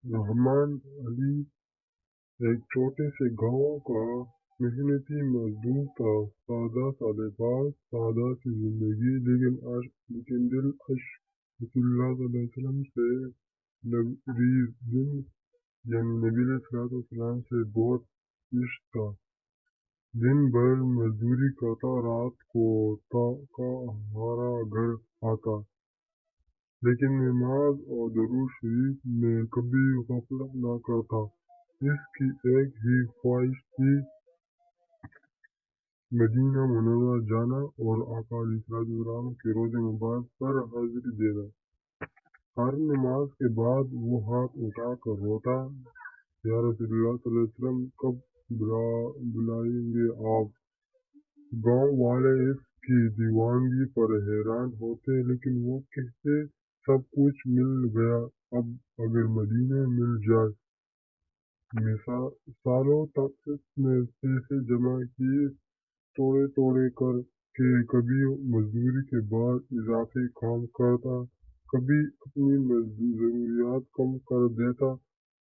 रहमान अली एक छोटे से गांव का मेहनती मजदूर था। सादा सालेबाज, सादा सी जिंदगी, लेकिन दिल रसूलुल्लाह सल्लल्लाहु अलैहि वसल्लम से लबरीज दिन यानी नबी अलैहिस्सलाम से बहुत इश्क था। दिन भर मजदूरी करता, रात को का हमारा घर आता, लेकिन नमाज और दुरूद शरीफ में कभी गफलत न करता। इसकी एक ही ख्वाहिश थी, मदीना मुनव्वरा जाना और आका अलैहिस्सलाम के रोज़े मुबारक पर हाजिरी देना। हर नमाज के बाद वो हाथ उठा कर रोता, या रसूलुल्लाह सल्लल्लाहु अलैहि वसल्लम कब बुलाएंगे आप। गांव वाले इसकी दीवानगी पर हैरान होते, लेकिन वो कहते सब कुछ मिल गया, अब अगर मदीने मिल जाए। सालों तक इसने पैसे जमा किए, तोड़े तोड़े कर के, कभी मजदूरी के बाद इजाफी काम करता, कभी अपनी जरूरियात कम कर देता।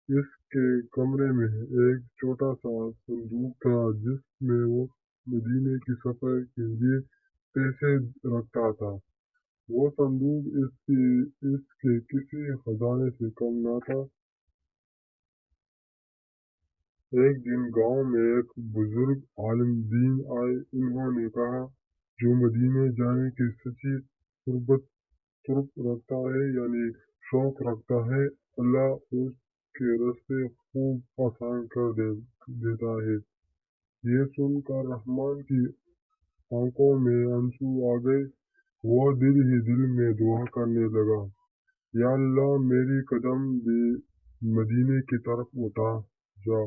इसके कमरे में एक छोटा सा संदूक था, जिसमें वो मदीने की सफर के लिए पैसे रखता था। वो संदूक इसके किसी खजाने से कम न था। एक दिन गांव में एक बुजुर्ग आलिम दीन आए। उन्होंने कहा, जो मदीने जाने की सच्ची तुरप रखता है, यानी शौक रखता है, अल्लाह उसके रास्ते खूब आसान देता है। ये सुनकर रहमान की आंखों में आंसू आ गए। वो दिल ही दिल में दुआ करने लगा, या अल्लाह मेरी कदम भी मदीने की तरफ उठा जा।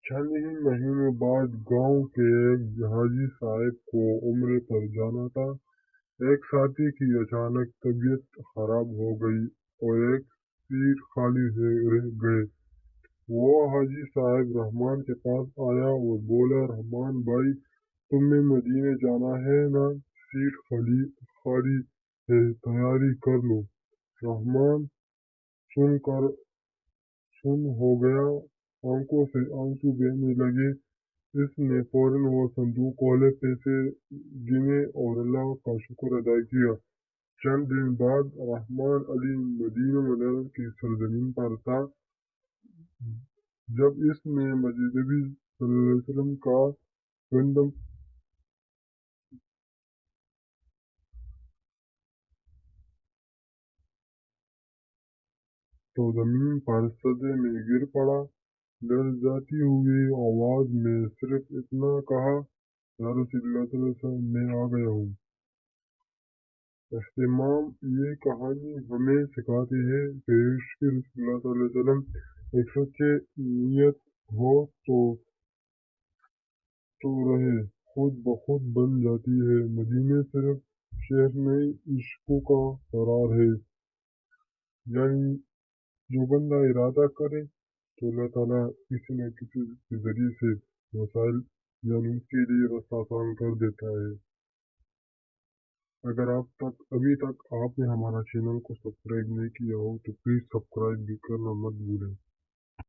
चंद ही महीनों बाद गांव के एक हाजी साहब को उम्रे पर जाना था। एक साथी की अचानक तबीयत खराब हो गई और एक सीट खाली रह गए। वो हाजी साहब रहमान के पास आया और बोला, रहमान भाई, तुम्हें मदीने जाना है ना? सीट खाली खाली है, तैयारी कर लो। रहमान सुनकर सुन हो गया, आंखों से आंसू बहने लगे। इसने फौरन वो संदूक खोले, पैसे गिने और अल्लाह का शुक्र अदा किया। चंद दिन बाद रहमान अली मदीना मुनव्वरा की सरजमीन पर था। जब इसने मस्जिद नबी सल्लल्लाहु अलैहि वसल्लम का गंदम तो जमीन पर सजदे में गिर पड़ा। लड़जाती हुई आवाज में सिर्फ इतना कहा, या रसूलुल्लाह सल्लल्लाहु अलैहि वसल्लम, मैं आ गया हूँ। इस्तेमाम ये कहानी हमें सिखाती है कि इश्क़ रसूलुल्लाह सल्लल्लाहु अलैहि वसल्लम एक सच्चे नियत हो तो रहे खुद ब खुद बन जाती है। मदीने सिर्फ शहर नहीं, इश्क़ों का करार है। यानी जो बंदा इरादा करे तो अल्लाह ताला किसी न किसी के जरिए से वसाइल यानी उसके लिए रास्ता आसान कर देता है। अगर अभी तक आपने हमारा चैनल को सब्सक्राइब नहीं किया हो तो प्लीज़ सब्सक्राइब भी करना मत भूलें।